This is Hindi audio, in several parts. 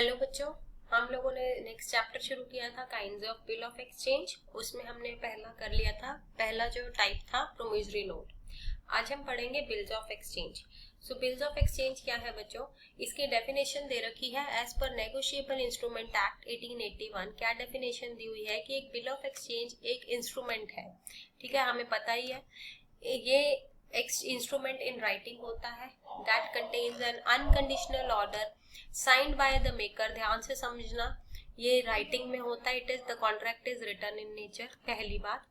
हेलो बच्चों, हम लोगों ने नेक्स्ट चैप्टर शुरू किया था kinds of bill of exchange. उसमें हमने पहला कर लिया था, पहला जो टाइप था प्रोमिसरी नोट। आज हम पढ़ेंगे bills of exchange. So bills of exchange क्या है बच्चों, इसकी डेफिनेशन दे रखी है as per negotiable instrument act 1881। क्या डेफिनेशन दी हुई है कि एक बिल ऑफ एक्सचेंज एक इंस्ट्रूमेंट है। ठीक है, हमें पता ही है ये इंस्ट्रूमेंट इन राइटिंग होता है that contains an unconditional order signed by the maker. ध्यान से समझना, ये राइटिंग में होता है। It is the contract is written in nature. पहली बात,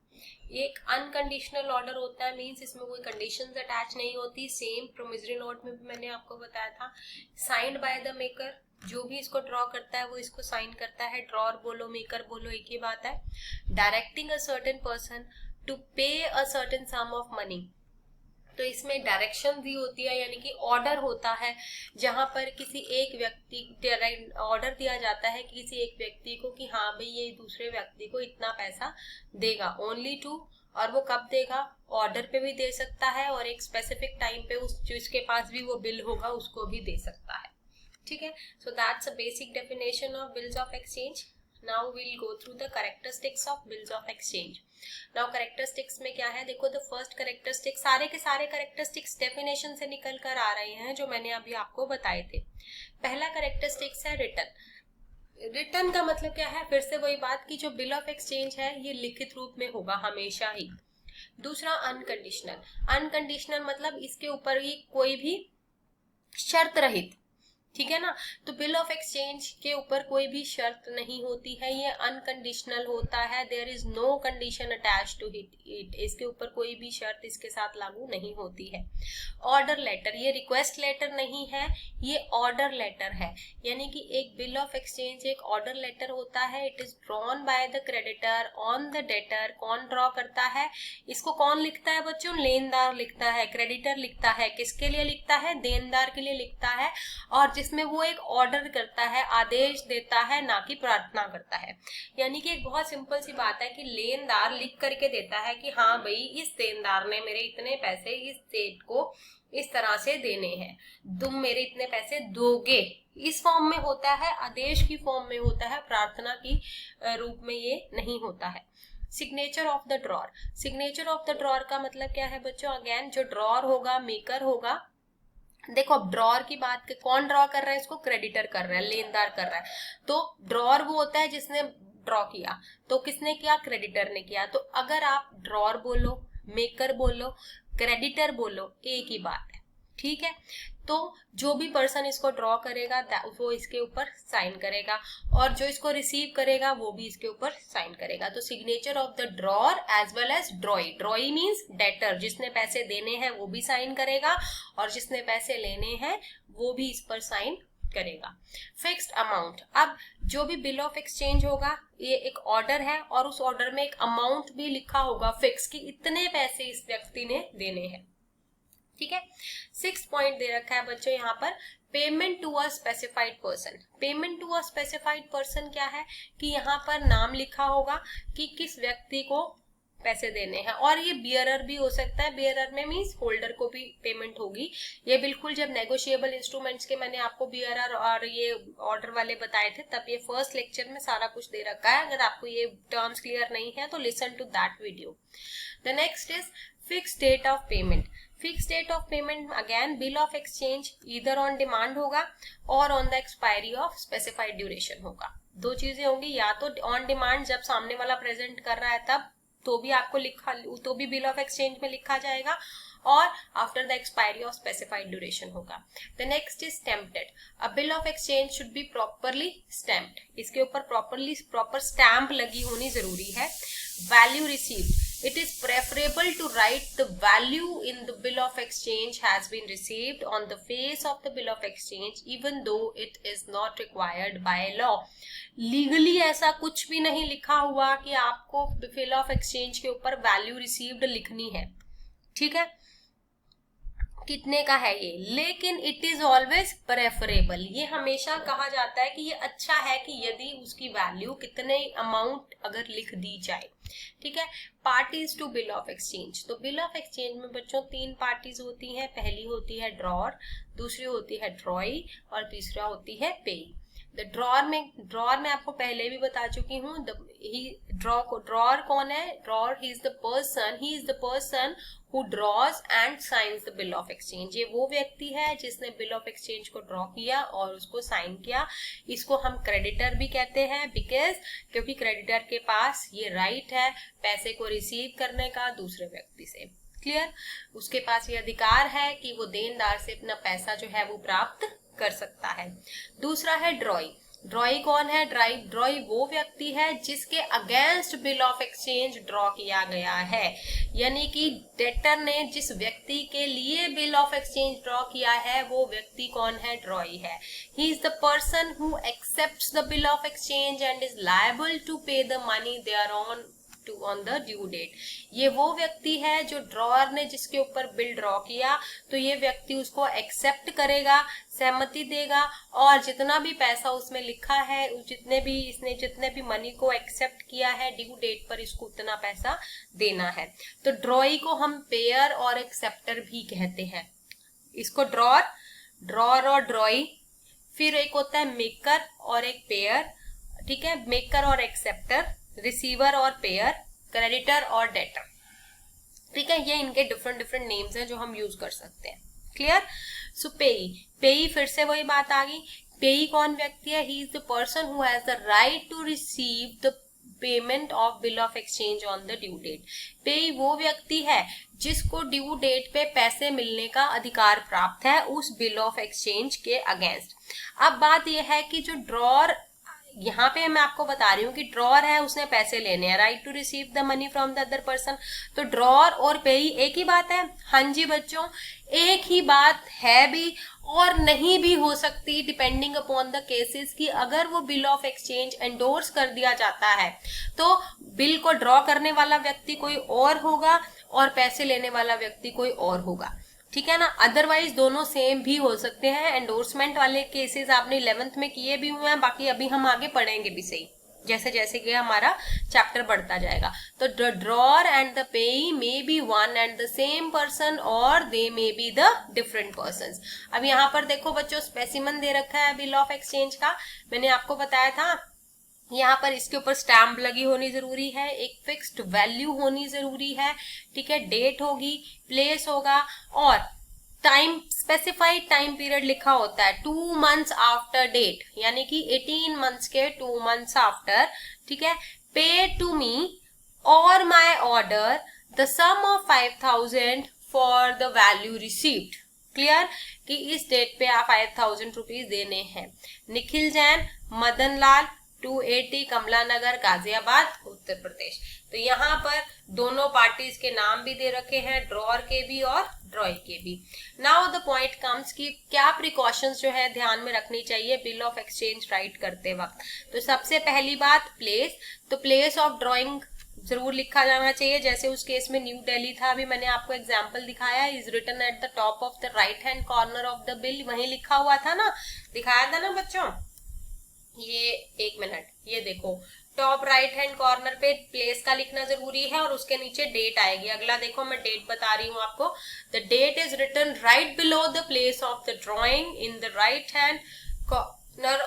एक अनकंडीशनल ऑर्डर होता है, मींस इसमें कोई कंडीशंस अटैच नहीं होती। सेम प्रोमिसरी नोट में भी मैंने आपको बताया था, साइंड बाय द मेकर। जो भी इसको ड्रॉ करता है वो इसको साइन करता है। ड्रॉर बोलो मेकर बोलो एक ही बात है। Directing a certain person to pay a certain sum of money. तो इसमें डायरेक्शन दी होती है, यानी कि ऑर्डर होता है जहां पर किसी एक व्यक्ति ऑर्डर दिया जाता है किसी एक व्यक्ति को कि हाँ भाई ये दूसरे व्यक्ति को इतना पैसा देगा ओनली टू। और वो कब देगा, ऑर्डर पे भी दे सकता है और एक स्पेसिफिक टाइम पे उस जिसके पास भी वो बिल होगा उसको भी दे सकता है। ठीक है, so that's a basic definition of bills of exchange. Now we'll go through the characteristics of bills of exchange. Now characteristics में क्या है, देखो the first characteristic, सारे के सारे characteristics definition से निकल कर आ रहे हैं जो मैंने अभी आपको बताए थे। पहला characteristics है रिटर्न। रिटर्न का मतलब क्या है, फिर से वही बात कि जो बिल ऑफ एक्सचेंज है ये लिखित रूप में होगा हमेशा ही। दूसरा अनकंडीशनल। अनकंडीशनल मतलब इसके ऊपर ही कोई भी शर्त रहित। ठीक है ना, तो बिल ऑफ एक्सचेंज के ऊपर कोई भी शर्त नहीं होती है, ये अनकंडीशनल होता है। There is no condition attach to it. इसके ऊपर कोई भी शर्त इसके साथ लागू नहीं होती है। ऑर्डर लेटर, ये रिक्वेस्ट लेटर नहीं है, ये ऑर्डर लेटर है। यानी कि एक बिल ऑफ एक्सचेंज एक ऑर्डर लेटर होता है। It is drawn by the creditor on the debtor. कौन ड्रॉ करता है इसको, कौन लिखता है बच्चों, लेनदार लिखता है। क्रेडिटर लिखता है, किसके लिए लिखता है, देनदार के लिए लिखता है। और जिसमें वो एक ऑर्डर करता है, आदेश देता है, ना कि प्रार्थना करता है। यानी कि एक बहुत सिंपल सी बात है कि लेनदार लिख करके देता है कि हाँ भाई इस देनदार ने मेरे इतने पैसे इस डेट को इस तरह से देने हैं, तुम मेरे इतने पैसे दोगे। इस फॉर्म में होता है, आदेश की फॉर्म में होता है, प्रार्थना की रूप में ये नहीं होता है। Signature of the drawer. Signature of the drawer का मतलब क्या है बच्चों, अगेन जो ड्रॉर होगा मेकर होगा। देखो अब ड्रॉर की बात के, कौन ड्रॉ कर रहा है इसको, क्रेडिटर कर रहा है, लेनदार कर रहा है। तो ड्रॉर वो होता है जिसने ड्रॉ किया, तो किसने किया, क्रेडिटर ने किया। तो अगर आप ड्रॉर बोलो, मेकर बोलो, क्रेडिटर बोलो, एक ही बात है। ठीक है, तो जो भी पर्सन इसको ड्रॉ करेगा वो इसके ऊपर साइन करेगा, और जो इसको रिसीव करेगा वो भी इसके ऊपर साइन करेगा। तो signature of the drawer as well as drawee. Drawee means debtor, जिसने पैसे देने हैं वो भी साइन करेगा और जिसने पैसे लेने हैं वो भी इस पर साइन करेगा। फिक्स्ड अमाउंट, अब जो भी बिल ऑफ एक्सचेंज होगा ये एक ऑर्डर है और उस ऑर्डर में एक अमाउंट भी लिखा होगा फिक्स, कि इतने पैसे इस व्यक्ति ने देने हैं। ठीक है, 6 पॉइंट दे रखा है बच्चों यहाँ पर, payment to a specified person. Payment to a specified person क्या है कि यहाँ पर नाम लिखा होगा कि किस व्यक्ति को पैसे देने हैं, और ये बियरर भी हो सकता है। बियरर में मीन्स होल्डर को भी पेमेंट होगी। ये बिल्कुल जब नेगोशिएबल इंस्ट्रूमेंट्स के मैंने आपको बियरर और ये ऑर्डर वाले बताए थे तब ये फर्स्ट लेक्चर में सारा कुछ दे रखा है। अगर आपको ये टर्म्स क्लियर नहीं है तो listen to that video. The next is fix date of payment. Fix date of payment again bill of exchange इधर ऑन डिमांड होगा और on the expiry of specified duration होगा। दो चीजें होंगी, या तो ऑन डिमांड जब सामने वाला प्रेजेंट कर रहा है तब तो भी आपको लिखा, तो भी बिल ऑफ एक्सचेंज में लिखा जाएगा, और after the expiry of specified duration होगा। The next is stamped. A bill of exchange should be properly stamped. इसके ऊपर प्रॉपर स्टैम्प लगी होनी जरूरी है। Value received, it is preferable to write the value in the bill of exchange has been received on the face of the bill of exchange even though it is not required by law. Legally ऐसा कुछ भी नहीं लिखा हुआ कि आपको बिल ऑफ एक्सचेंज के ऊपर वैल्यू रिसीव्ड लिखनी है। ठीक है, कितने का है ये, लेकिन इट इज ऑलवेज प्रेफरेबल। ये हमेशा कहा जाता है कि ये अच्छा है कि यदि उसकी वैल्यू कितने अमाउंट अगर लिख दी जाए। ठीक है, parties to bill of exchange. तो बिल ऑफ एक्सचेंज में बच्चों 3 पार्टीज होती हैं। पहली होती है ड्रॉर, दूसरी होती है ड्रॉई और तीसरा होती है पेई। ड्रॉर में आपको पहले भी बता चुकी हूँ। ड्रॉर कौन है? Drawer he is the person who draws and science the bill of exchange. ये वो व्यक्ति है जिसने बिल ऑफ एक्सचेंज को ड्रॉ किया और उसको साइन किया। इसको हम क्रेडिटर भी कहते हैं क्योंकि क्रेडिटर के पास ये राइट है पैसे को रिसीव करने का दूसरे व्यक्ति से। क्लियर? उसके पास ये अधिकार है कि वो देनदार से अपना पैसा जो है वो प्राप्त कर सकता है। दूसरा है ड्रॉई। ड्रॉई कौन है? ड्रॉई वो व्यक्ति है जिसके against bill of exchange draw किया गया है, यानी कि डेटर ने जिस व्यक्ति के लिए बिल ऑफ एक्सचेंज ड्रॉ किया है वो व्यक्ति कौन है? ड्रॉई है। He is the person who accepts the bill of exchange and is liable to pay the money there on the due date. ये वो व्यक्ति है जो ड्रॉअर ने जिसके ऊपर बिल ड्रॉ किया तो ये व्यक्ति उसको एक्सेप्ट करेगा, सहमति देगा और जितना भी पैसा उसमें लिखा है, इसने जितने भी मनी को एक्सेप्ट किया है ड्यू डेट पर इसको उतना पैसा देना है। तो ड्रॉई को हम पेयर और एक्सेप्टर भी कहते हैं। इसको ड्रॉर और ड्रॉई। फिर एक होता है मेकर और एक पेयर। ठीक है, मेकर और एक्सेप्टर, रिसीवर और पेयर, क्रेडिटर और डेटर। ठीक है, ये इनके डिफरेंट नेम्स हैं जो हम यूज कर सकते हैं। क्लियर? सो पेई फिर से वही बात आ गई। पेई कौन व्यक्ति है? He is the person who has the right to receive the payment of bill of exchange on the due date. Payee वो व्यक्ति है जिसको ड्यू डेट पे पैसे मिलने का अधिकार प्राप्त है उस बिल ऑफ एक्सचेंज के अगेंस्ट। अब बात यह है कि जो ड्रॉर, यहाँ पे मैं आपको बता रही हूँ कि ड्रॉर है, उसने पैसे लेने हैं, right to receive the money from the other person. तो ड्रॉर और पेई एक ही बात है? हाँ जी बच्चों, एक ही बात है भी और नहीं भी हो सकती, डिपेंडिंग अपॉन द केसेस, कि अगर वो बिल ऑफ एक्सचेंज एंडोर्स कर दिया जाता है तो बिल को ड्रॉ करने वाला व्यक्ति कोई और होगा और पैसे लेने वाला व्यक्ति कोई और होगा। ठीक है ना? अदरवाइज दोनों सेम भी हो सकते हैं। एंडोर्समेंट वाले केसेस आपने 11th में किए भी हुए हैं, बाकी अभी हम आगे पढ़ेंगे भी सही, जैसे जैसे कि हमारा चैप्टर बढ़ता जाएगा। तो the drawer and the payee may be one and the same person और they may be the different persons. अब यहाँ पर देखो बच्चों, स्पेसिमन दे रखा है बिल ऑफ एक्सचेंज का। मैंने आपको बताया था यहाँ पर इसके ऊपर स्टैम्प लगी होनी जरूरी है, एक फिक्स्ड वैल्यू होनी जरूरी है। ठीक है, डेट होगी, प्लेस होगा और टाइम, स्पेसिफाइड टाइम पीरियड लिखा होता है 2 months आफ्टर डेट, यानी कि 18 months के 2 months आफ्टर। ठीक है, पे टू मी और my order the sum of 5000 for the value received. Clear? कि इस डेट पे आप 5000 रुपीज देने हैं। निखिल जैन, मदन लाल, 280 कमला नगर, गाजियाबाद, उत्तर प्रदेश। तो यहाँ पर दोनों पार्टीज के नाम भी दे रखे हैं, ड्रॉर के भी और ड्रॉई के भी। नाउ द पॉइंट कम्स कि क्या प्रिकॉशंस जो है ध्यान में रखनी चाहिए बिल ऑफ एक्सचेंज राइट करते वक्त। तो सबसे पहली बात प्लेस। तो प्लेस ऑफ ड्रॉइंग जरूर लिखा जाना चाहिए, जैसे उस केस में न्यू दिल्ली था, अभी मैंने आपको एग्जांपल दिखाया, is written at the top of the right hand corner of the bill, वहीं लिखा हुआ था ना, दिखाया था ना बच्चों। ये एक मिनट, ये देखो टॉप राइट हैंड कॉर्नर पे प्लेस का लिखना जरूरी है और उसके नीचे डेट आएगी। अगला देखो, मैं डेट बता रही हूँ आपको। The date is written right below the place of the drawing in the right hand corner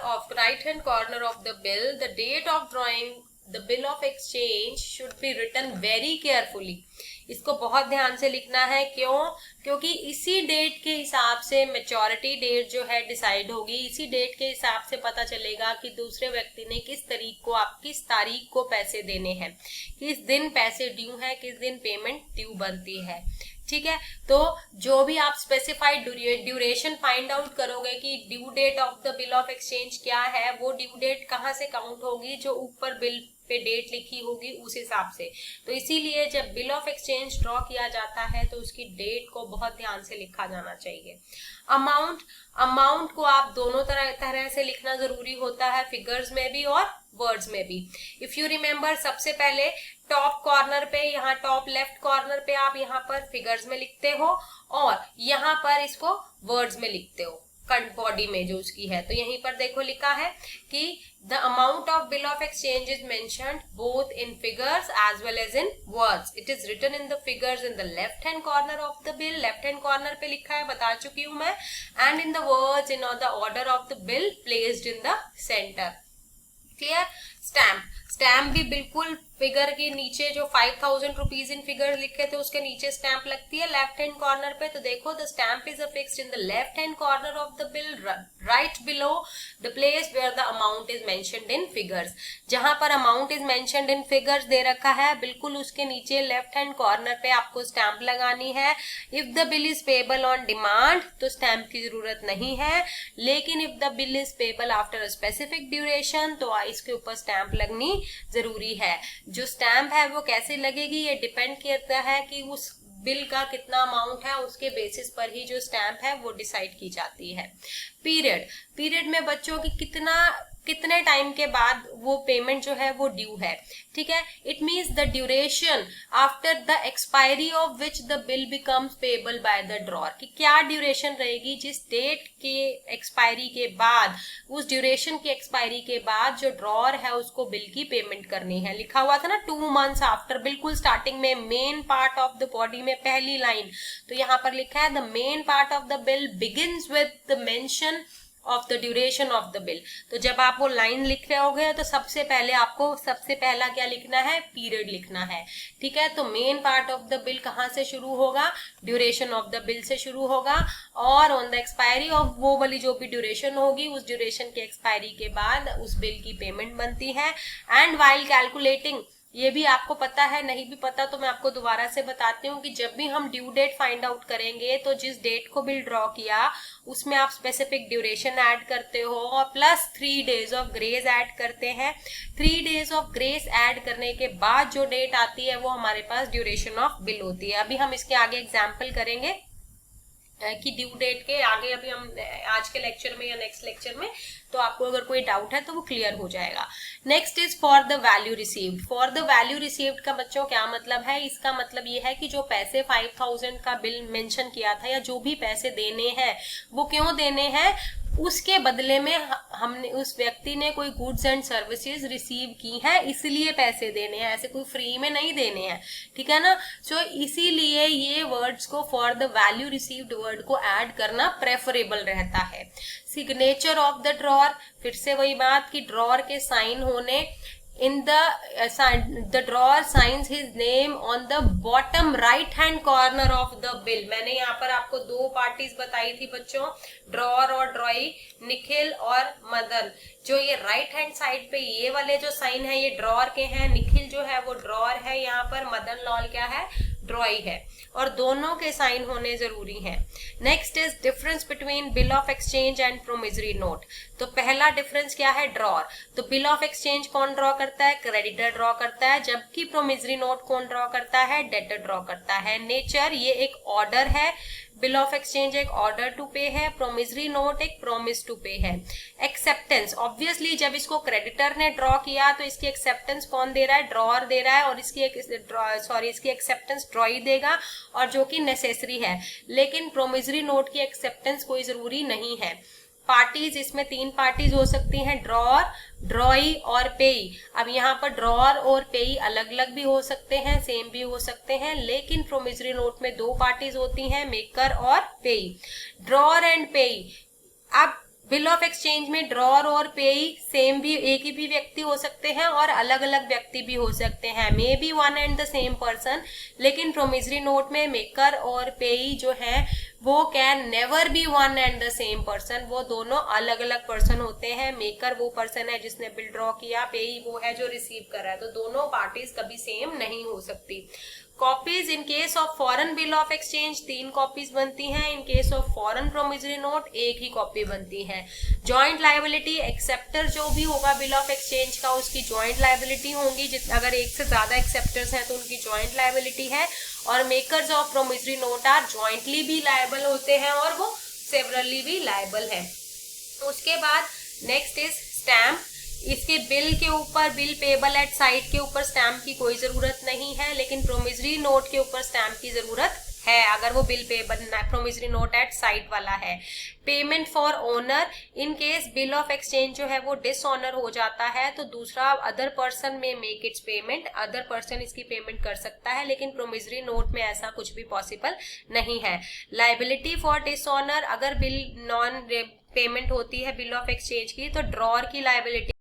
of the bill. The date of drawing the bill of exchange should be written very carefully. इसको बहुत ध्यान से लिखना है। क्यों? क्योंकि इसी डेट के हिसाब से मैच्योरिटी डेट जो है डिसाइड होगी, इसी डेट के हिसाब से पता चलेगा कि दूसरे व्यक्ति ने किस तारीख को पैसे देने हैं, किस दिन पैसे ड्यू हैं, किस दिन पेमेंट ड्यू बनती है। ठीक है, तो जो भी आप स्पेसिफाइड ड्यूरेशन फाइंड आउट करोगे कि due date of the bill of exchange क्या है, वो ड्यू डेट कहाँ से काउंट होगी, जो ऊपर बिल पे डेट लिखी होगी उस हिसाब से। तो इसीलिए जब बिल ऑफ एक्सचेंज ड्रॉ किया जाता है तो उसकी डेट को बहुत ध्यान से लिखा जाना चाहिए। अमाउंट को आप दोनों तरह से लिखना जरूरी होता है, फिगर्स में भी और वर्ड्स में भी। इफ यू रिमेम्बर, सबसे पहले टॉप कॉर्नर पे, यहाँ टॉप लेफ्ट कॉर्नर पे आप यहाँ पर फिगर्स में लिखते हो और यहाँ पर इसको वर्ड्स में लिखते हो। बॉडी में जो उसकी है। तो यहीं पर देखो लिखा है कि the amount of bill of exchange is mentioned both in figures as well as in words. It is written in the figures in the left hand corner of the bill, left hand corner पे लिखा है, बता चुकी हूं मैं, and in the words in the order of the bill placed in the centre. Clear? Stamp, stamp भी बिल्कुल फिगर के नीचे जो 5000 रुपीज इन फिगर लिखे थे उसके नीचे स्टैम्प लगती है लेफ्ट हैंड कॉर्नर पे। तो देखो the stamp is affixed in the left hand corner of the bill right below the place where the amount is mentioned in figures. जहां पर amount is mentioned in figures दे रखा है बिल्कुल उसके नीचे लेफ्ट हैंड कॉर्नर पे आपको स्टैम्प लगानी है। If the bill is payable on demand तो स्टैम्प की जरूरत नहीं है, लेकिन if the bill is payable after a specific duration तो इसके ऊपर स्टैम्प लगनी जरूरी है। जो स्टैम्प है वो कैसे लगेगी ये डिपेंड करता है कि उस बिल का कितना अमाउंट है, उसके बेसिस पर ही जो स्टैम्प है वो डिसाइड की जाती है। पीरियड, पीरियड में बच्चों की कितने टाइम के बाद वो पेमेंट जो है वो ड्यू है। ठीक है, it means the duration after the expiry of which the bill becomes payable by the drawer, कि क्या ड्यूरेशन रहेगी जिस डेट के एक्सपायरी के बाद, उस ड्यूरेशन की एक्सपायरी के बाद जो ड्रॉर है उसको बिल की पेमेंट करनी है। लिखा हुआ था ना 2 months आफ्टर, बिल्कुल स्टार्टिंग में main part of the body में पहली लाइन। तो यहाँ पर लिखा है the main part of the bill begins with the mention of the duration of the bill. तो जब आप वो लाइन लिख रहे होगे तो सबसे पहले आपको सबसे पहला क्या लिखना है, पीरियड लिखना है। ठीक है, तो main part of the bill कहाँ से शुरू होगा, ड्यूरेशन ऑफ द बिल से शुरू होगा, और ऑन द एक्सपायरी ऑफ वो वाली जो भी ड्यूरेशन होगी उस ड्यूरेशन के एक्सपायरी के बाद उस बिल की पेमेंट बनती है। एंड वाइल कैलकुलेटिंग, ये भी आपको पता है, नहीं भी पता तो मैं आपको दोबारा से बताती हूँ कि जब भी हम ड्यू डेट फाइंड आउट करेंगे तो जिस डेट को बिल ड्रॉ किया उसमें आप स्पेसिफिक ड्यूरेशन ऐड करते हो और plus 3 days of grace add करते हैं। 3 days ऑफ ग्रेस ऐड करने के बाद जो डेट आती है वो हमारे पास ड्यूरेशन ऑफ बिल होती है। अभी हम इसके आगे एग्जाम्पल करेंगे कि ड्यू डेट के आगे, अभी हम आज के लेक्चर में या नेक्स्ट लेक्चर में, तो आपको अगर कोई डाउट है तो वो क्लियर हो जाएगा। Next is for the value received. For the value received का बच्चों क्या मतलब है, इसका मतलब ये है कि जो पैसे 5000 का बिल मेंशन किया था या जो भी पैसे देने हैं वो क्यों देने हैं, उसके बदले में हमने उस व्यक्ति ने कोई गुड्स एंड सर्विसेज रिसीव की है इसलिए पैसे देने हैं, ऐसे कोई फ्री में नहीं देने हैं। ठीक है ना, सो इसीलिए ये वर्ड्स को for the value received word को ऐड करना प्रेफरेबल रहता है। सिग्नेचर ऑफ द ड्रॉर, फिर से वही बात कि ड्रॉर के साइन होने, in the drawer signs his name on the bottom right hand corner of the bill। मैंने यहाँ पर आपको 2 पार्टीज बताई थी बच्चों, ड्रॉर और ड्रॉई, निखिल और मदन। जो ये राइट हैंड साइड पे ये वाले जो साइन है ये ड्रॉर के हैं, निखिल जो है वो ड्रॉर है, यहाँ पर मदन लाल क्या है, ड्रॉई है, और दोनों के साइन होने जरूरी हैं। Next is difference between bill of exchange and promissory note. तो पहला डिफरेंस क्या है, ड्रॉर। तो बिल ऑफ एक्सचेंज कौन ड्रॉ करता है, क्रेडिटर ड्रॉ करता है, जबकि प्रोमिसरी नोट कौन ड्रॉ करता है, डेटर ड्रॉ करता है। नेचर, ये एक ऑर्डर है, बिल ऑफ एक्सचेंज एक ऑर्डर टू पे है, प्रोमिसरी नोट एक प्रॉमिस टू पे है। एक्सेप्टेंस, ऑब्वियसली जब इसको क्रेडिटर ने ड्रॉ किया तो इसकी एक्सेप्टेंस कौन दे रहा है, ड्रॉर दे रहा है, और इसकी एक्सेप्टेंस ड्रॉई देगा, और जो कि नेसेसरी है। लेकिन प्रोमिसरी नोट की एक्सेप्टेंस कोई जरूरी नहीं है। पार्टीज, इसमें 3 पार्टीज हो सकती हैं, ड्रॉर, ड्रॉई और पेई। अब यहाँ पर ड्रॉर और पेई अलग अलग भी हो सकते हैं, सेम भी हो सकते हैं, लेकिन प्रोमिसरी नोट में 2 पार्टीज होती हैं, मेकर और पेई। ड्रॉर एंड पेई, अब बिल ऑफ एक्सचेंज में ड्रॉर और पेई सेम भी, एक ही भी व्यक्ति हो सकते हैं और अलग अलग व्यक्ति भी हो सकते हैं, मे be one and the same person. लेकिन प्रोमिसरी नोट में मेकर और पेई जो है वो can never be one and the same person, वो दोनों अलग अलग पर्सन होते हैं। मेकर वो पर्सन है जिसने बिल ड्रॉ किया, पेई वो है जो रिसीव कर रहा है, तो दोनों पार्टीज कभी सेम नहीं हो सकती। Copies, in case of foreign bill of exchange 3 copies बनती हैं, in case of foreign promissory note 1 he copy बनती है। जॉइंट लायबिलिटी, एक्सेप्टर जो भी होगा बिल ऑफ एक्सचेंज का उसकी जॉइंट लायबिलिटी होंगी, अगर 1 से ज्यादा एक्सेप्टर्स हैं तो उनकी जॉइंट लायबिलिटी है। और makers of promissory note are jointly भी लायबल होते हैं और वो सेवरली भी लायबल है। उसके बाद नेक्स्ट इज स्टैम्प। इसके बिल के ऊपर, बिल पेबल एट साइट के ऊपर स्टैम्प की कोई जरूरत नहीं है, लेकिन प्रोमिसरी नोट के ऊपर स्टैम्प की जरूरत है, अगर वो बिल पे बनना है, प्रोमिसरी नोट एट साइट वाला है। Payment for owner, in case bill of exchange जो है वो डिसऑनर हो जाता है तो दूसरा अदर पर्सन में make it's payment, other person इसकी पेमेंट कर सकता है, लेकिन प्रोमिसरी नोट में ऐसा कुछ भी पॉसिबल नहीं है। लाइबिलिटी फॉर डिसऑनर, अगर बिल नॉन पेमेंट होती है बिल ऑफ एक्सचेंज की तो ड्रॉअर की लाइबिलिटी